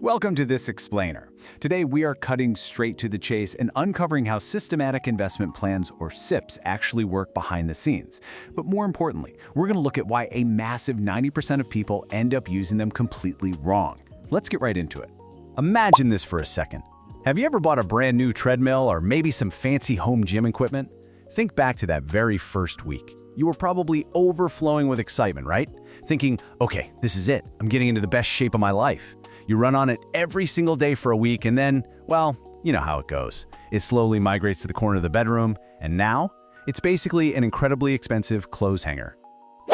Welcome to This Explainer. Today we are cutting straight to the chase and uncovering how systematic investment plans, or SIPs, actually work behind the scenes. But more importantly, we're going to look at why a massive 90% of people end up using them completely wrong. Let's get right into it. Imagine this for a second. Have you ever bought a brand new treadmill or maybe some fancy home gym equipment? Think back to that very first week. You were probably overflowing with excitement, right? Thinking, okay, this is it. I'm getting into the best shape of my life. You run on it every single day for a week and then, well, you know how it goes. It slowly migrates to the corner of the bedroom, and now it's basically an incredibly expensive clothes hanger.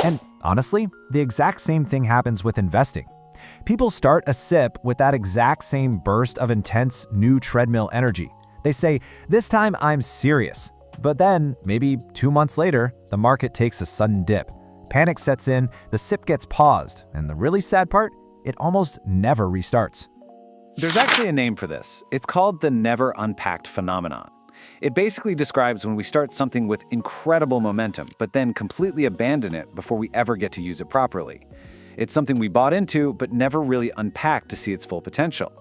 And honestly, the exact same thing happens with investing. People start a SIP with that exact same burst of intense new treadmill energy. They say, this time I'm serious. But then, maybe 2 months later, the market takes a sudden dip. Panic sets in, the SIP gets paused, and the really sad part? It almost never restarts. There's actually a name for this. It's called the never unpacked phenomenon. It basically describes when we start something with incredible momentum, but then completely abandon it before we ever get to use it properly. It's something we bought into, but never really unpacked to see its full potential.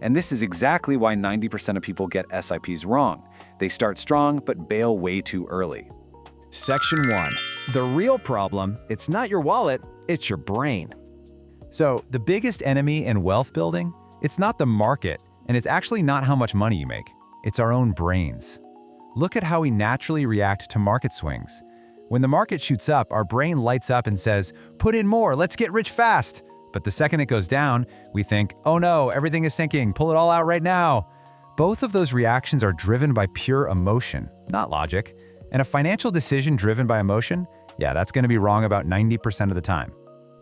And this is exactly why 90% of people get SIPs wrong. They start strong, but bail way too early. Section 1. The real problem, it's not your wallet, it's your brain. So, the biggest enemy in wealth building, it's not the market, and it's actually not how much money you make. It's our own brains. Look at how we naturally react to market swings. When the market shoots up, our brain lights up and says, put in more, let's get rich fast. But the second it goes down, we think, oh no, everything is sinking, pull it all out right now. Both of those reactions are driven by pure emotion, not logic. And a financial decision driven by emotion, yeah, that's going to be wrong about 90% of the time.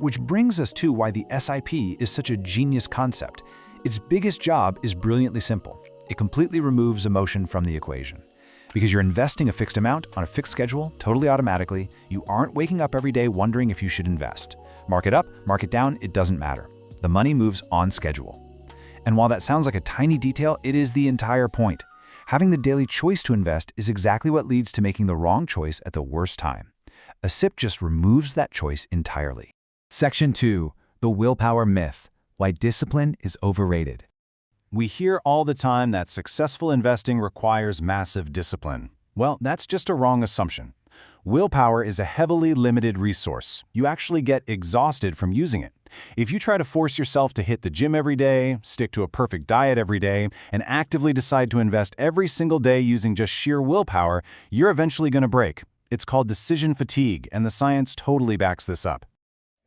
Which brings us to why the SIP is such a genius concept. Its biggest job is brilliantly simple. It completely removes emotion from the equation. Because you're investing a fixed amount on a fixed schedule, totally automatically, you aren't waking up every day wondering if you should invest. Market up, market down, it doesn't matter. The money moves on schedule. And while that sounds like a tiny detail, it is the entire point. Having the daily choice to invest is exactly what leads to making the wrong choice at the worst time. A SIP just removes that choice entirely. Section 2. The Willpower Myth. Why discipline is overrated. We hear all the time that successful investing requires massive discipline. Well, that's just a wrong assumption. Willpower is a heavily limited resource. You actually get exhausted from using it. If you try to force yourself to hit the gym every day, stick to a perfect diet every day, and actively decide to invest every single day using just sheer willpower, you're eventually going to break. It's called decision fatigue, and the science totally backs this up.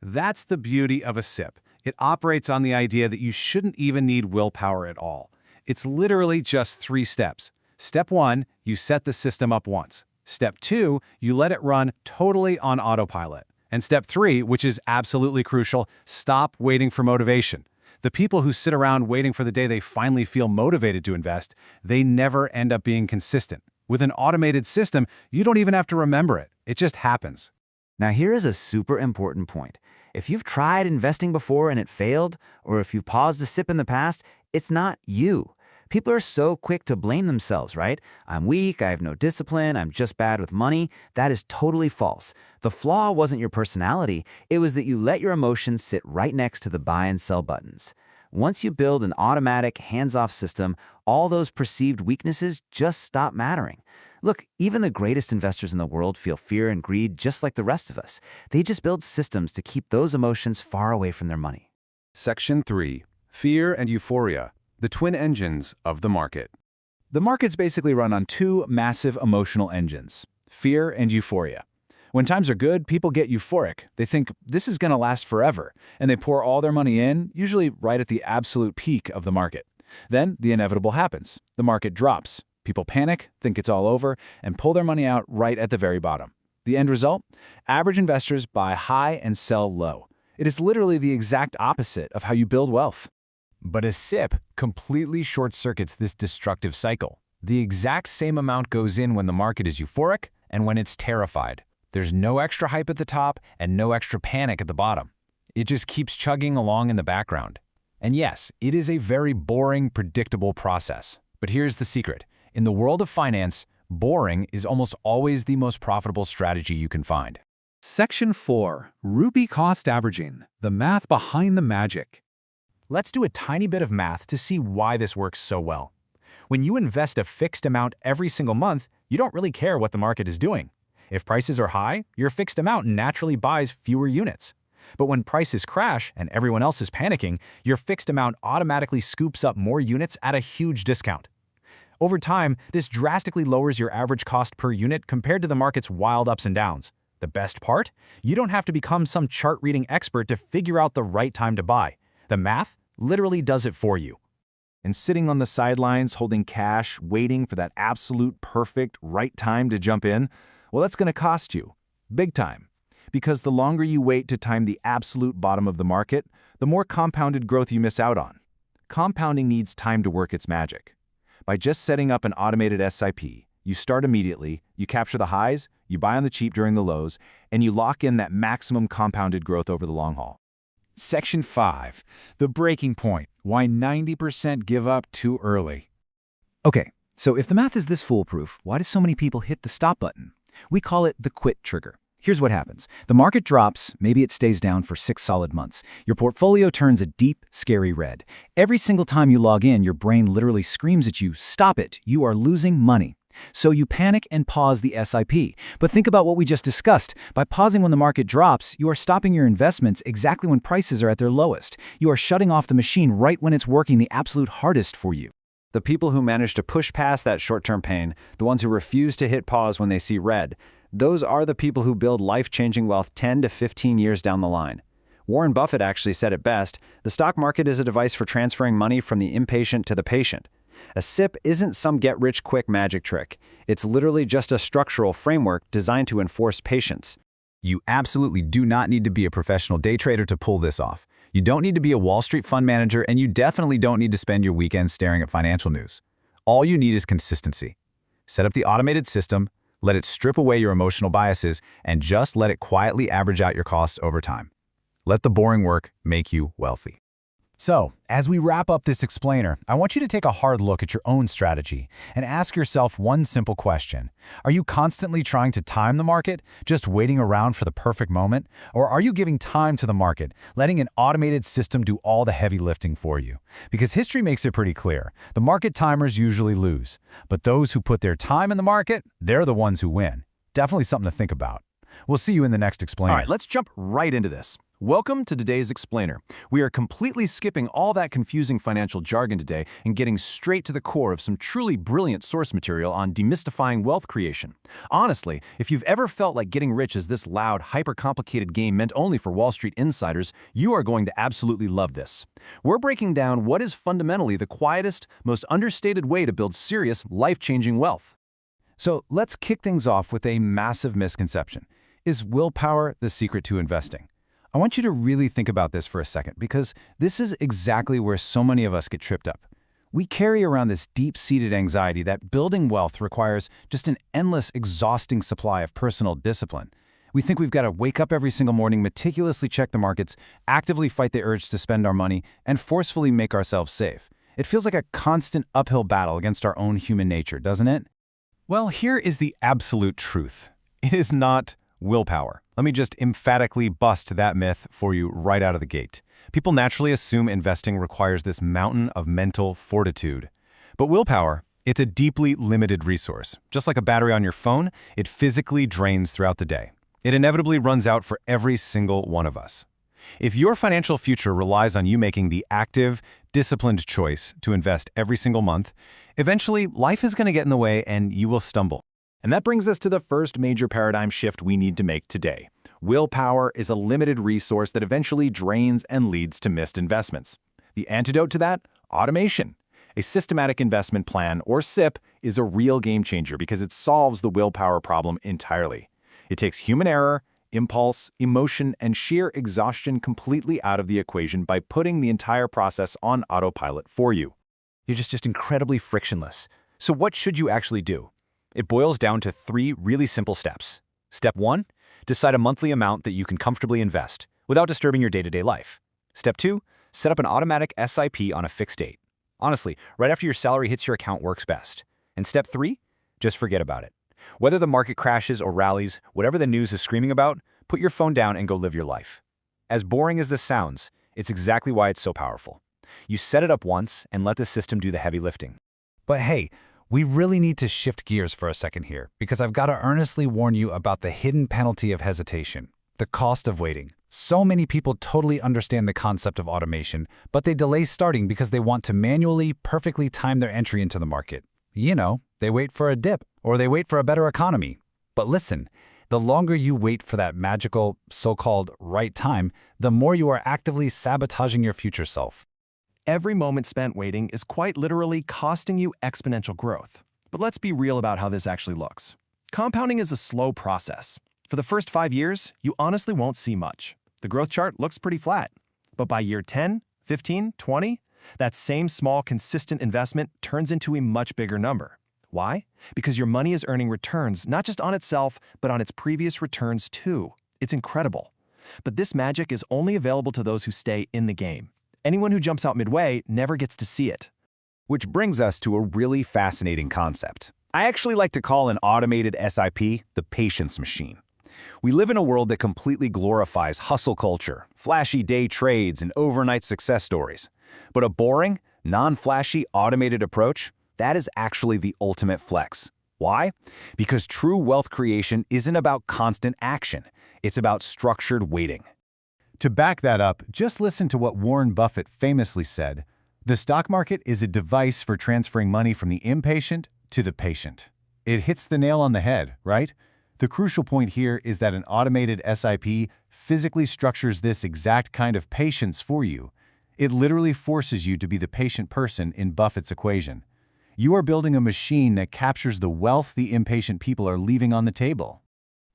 That's the beauty of a SIP. It operates on the idea that you shouldn't even need willpower at all. It's literally just 3 steps. Step 1, you set the system up once. Step 2, you let it run totally on autopilot. And step 3, which is absolutely crucial, stop waiting for motivation. The people who sit around waiting for the day they finally feel motivated to invest, they never end up being consistent. With an automated system, you don't even have to remember it. It just happens. Now here is a super important point. If you've tried investing before and it failed, or if you've paused a SIP in the past, it's not you. People are so quick to blame themselves, right? I'm weak, I have no discipline, I'm just bad with money. That is totally false. The flaw wasn't your personality, it was that you let your emotions sit right next to the buy and sell buttons. Once you build an automatic, hands-off system, all those perceived weaknesses just stop mattering. Look, even the greatest investors in the world feel fear and greed just like the rest of us. They just build systems to keep those emotions far away from their money. Section 3. Fear and Euphoria, the twin engines of the market. The markets basically run on 2 massive emotional engines, fear and euphoria. When times are good, people get euphoric. They think this is going to last forever, and they pour all their money in, usually right at the absolute peak of the market. Then the inevitable happens. The market drops. People panic, think it's all over, and pull their money out right at the very bottom. The end result? Average investors buy high and sell low. It is literally the exact opposite of how you build wealth. But a SIP completely short-circuits this destructive cycle. The exact same amount goes in when the market is euphoric and when it's terrified. There's no extra hype at the top and no extra panic at the bottom. It just keeps chugging along in the background. And yes, it is a very boring, predictable process. But here's the secret. In the world of finance, boring is almost always the most profitable strategy you can find. Section 4. Rupee Cost Averaging, the math behind the magic. Let's do a tiny bit of math to see why this works so well. When you invest a fixed amount every single month, you don't really care what the market is doing. If prices are high, your fixed amount naturally buys fewer units. But when prices crash and everyone else is panicking, your fixed amount automatically scoops up more units at a huge discount. Over time, this drastically lowers your average cost per unit compared to the market's wild ups and downs. The best part? You don't have to become some chart-reading expert to figure out the right time to buy. The math literally does it for you. And sitting on the sidelines holding cash, waiting for that absolute perfect right time to jump in, well, that's going to cost you. Big time. Because the longer you wait to time the absolute bottom of the market, the more compounded growth you miss out on. Compounding needs time to work its magic. By just setting up an automated SIP, you start immediately, you capture the highs, you buy on the cheap during the lows, and you lock in that maximum compounded growth over the long haul. Section 5. The breaking point. Why 90% give up too early. Okay, so if the math is this foolproof, why do so many people hit the stop button? We call it the quit trigger. Here's what happens. The market drops, maybe it stays down for 6 solid months. Your portfolio turns a deep, scary red. Every single time you log in, your brain literally screams at you, "Stop it, you are losing money." So you panic and pause the SIP. But think about what we just discussed. By pausing when the market drops, you are stopping your investments exactly when prices are at their lowest. You are shutting off the machine right when it's working the absolute hardest for you. The people who manage to push past that short-term pain, the ones who refuse to hit pause when they see red, those are the people who build life-changing wealth 10 to 15 years down the line. Warren Buffett actually said it best, the stock market is a device for transferring money from the impatient to the patient. A SIP isn't some get-rich-quick magic trick. It's literally just a structural framework designed to enforce patience. You absolutely do not need to be a professional day trader to pull this off. You don't need to be a Wall Street fund manager, and you definitely don't need to spend your weekends staring at financial news. All you need is consistency. Set up the automated system, let it strip away your emotional biases, and just let it quietly average out your costs over time. Let the boring work make you wealthy. So, as we wrap up this explainer, I want you to take a hard look at your own strategy and ask yourself one simple question. Are you constantly trying to time the market, just waiting around for the perfect moment? Or are you giving time to the market, letting an automated system do all the heavy lifting for you? Because history makes it pretty clear. The market timers usually lose. But those who put their time in the market, they're the ones who win. Definitely something to think about. We'll see you in the next explainer. All right, let's jump right into this. Welcome to today's explainer. We are completely skipping all that confusing financial jargon today and getting straight to the core of some truly brilliant source material on demystifying wealth creation. Honestly, if you've ever felt like getting rich is this loud, hyper-complicated game meant only for Wall Street insiders, you are going to absolutely love this. We're breaking down what is fundamentally the quietest, most understated way to build serious, life-changing wealth. So let's kick things off with a massive misconception. Is willpower the secret to investing? I want you to really think about this for a second, because this is exactly where so many of us get tripped up. We carry around this deep-seated anxiety that building wealth requires just an endless, exhausting supply of personal discipline. We think we've got to wake up every single morning, meticulously check the markets, actively fight the urge to spend our money, and forcefully make ourselves safe. It feels like a constant uphill battle against our own human nature, doesn't it? Well, here is the absolute truth. It is not willpower. Let me just emphatically bust that myth for you right out of the gate. People naturally assume investing requires this mountain of mental fortitude. But willpower, it's a deeply limited resource. Just like a battery on your phone, it physically drains throughout the day. It inevitably runs out for every single one of us. If your financial future relies on you making the active, disciplined choice to invest every single month, eventually life is going to get in the way and you will stumble. And that brings us to the first major paradigm shift we need to make today. Willpower is a limited resource that eventually drains and leads to missed investments. The antidote to that? Automation. A systematic investment plan, or SIP, is a real game changer because it solves the willpower problem entirely. It takes human error, impulse, emotion, and sheer exhaustion completely out of the equation by putting the entire process on autopilot for you. You're just incredibly frictionless. So what should you actually do? It boils down to 3 really simple steps. Step 1, decide a monthly amount that you can comfortably invest without disturbing your day-to-day life. Step 2, set up an automatic SIP on a fixed date. Honestly, right after your salary hits your account works best. And step 3, just forget about it. Whether the market crashes or rallies, whatever the news is screaming about, put your phone down and go live your life. As boring as this sounds, it's exactly why it's so powerful. You set it up once and let the system do the heavy lifting. But hey, we really need to shift gears for a second here, because I've got to earnestly warn you about the hidden penalty of hesitation, the cost of waiting. So many people totally understand the concept of automation, but they delay starting because they want to manually, perfectly time their entry into the market. You know, they wait for a dip, or they wait for a better economy. But listen, the longer you wait for that magical, so-called right time, the more you are actively sabotaging your future self. Every moment spent waiting is quite literally costing you exponential growth. But let's be real about how this actually looks. Compounding is a slow process. For the first 5 years, you honestly won't see much. The growth chart looks pretty flat. But by year 10, 15, 20, that same small, consistent investment turns into a much bigger number. Why? Because your money is earning returns not just on itself, but on its previous returns too. It's incredible. But this magic is only available to those who stay in the game. Anyone who jumps out midway never gets to see it. Which brings us to a really fascinating concept. I actually like to call an automated SIP the patience machine. We live in a world that completely glorifies hustle culture, flashy day trades, and overnight success stories. But a boring, non-flashy, automated approach, that is actually the ultimate flex. Why? Because true wealth creation isn't about constant action. It's about structured waiting. To back that up, just listen to what Warren Buffett famously said: "The stock market is a device for transferring money from the impatient to the patient." It hits the nail on the head, right? The crucial point here is that an automated SIP physically structures this exact kind of patience for you. It literally forces you to be the patient person in Buffett's equation. You are building a machine that captures the wealth the impatient people are leaving on the table.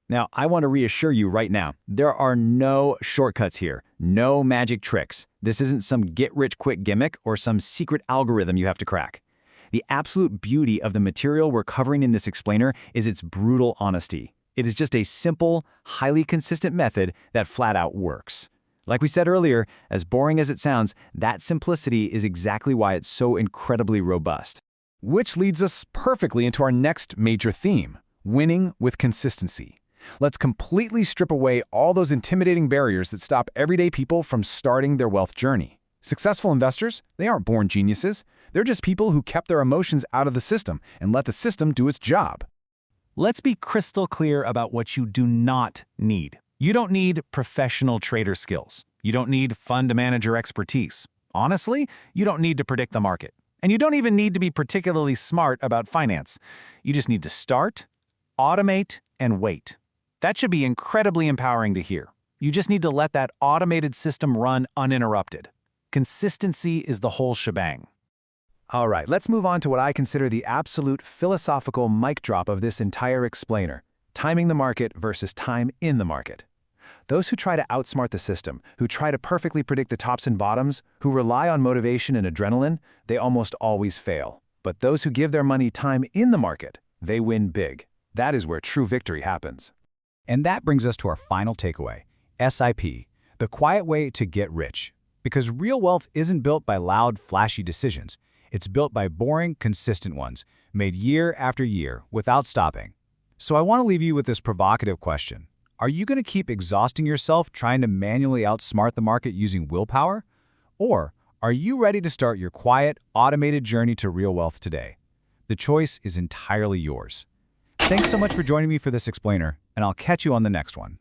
Now, I want to reassure you right now, there are no shortcuts here, no magic tricks. This isn't some get-rich-quick gimmick or some secret algorithm you have to crack. The absolute beauty of the material we're covering in this explainer is its brutal honesty. It is just a simple, highly consistent method that flat out works. Like we said earlier, as boring as it sounds, that simplicity is exactly why it's so incredibly robust. Which leads us perfectly into our next major theme: winning with consistency. Let's completely strip away all those intimidating barriers that stop everyday people from starting their wealth journey. Successful investors, they aren't born geniuses. They're just people who kept their emotions out of the system and let the system do its job. Let's be crystal clear about what you do not need. You don't need professional trader skills. You don't need fund manager expertise. Honestly, you don't need to predict the market. And you don't even need to be particularly smart about finance. You just need to start, automate, and wait. That should be incredibly empowering to hear. You just need to let that automated system run uninterrupted. Consistency is the whole shebang. All right, let's move on to what I consider the absolute philosophical mic drop of this entire explainer: timing the market versus time in the market. Those who try to outsmart the system, who try to perfectly predict the tops and bottoms, who rely on motivation and adrenaline, they almost always fail. But those who give their money time in the market, they win big. That is where true victory happens. And that brings us to our final takeaway: SIP, the quiet way to get rich. Because real wealth isn't built by loud, flashy decisions. It's built by boring, consistent ones, made year after year without stopping. So I want to leave you with this provocative question. Are you going to keep exhausting yourself trying to manually outsmart the market using willpower? Or are you ready to start your quiet, automated journey to real wealth today? The choice is entirely yours. Thanks so much for joining me for this explainer, and I'll catch you on the next one.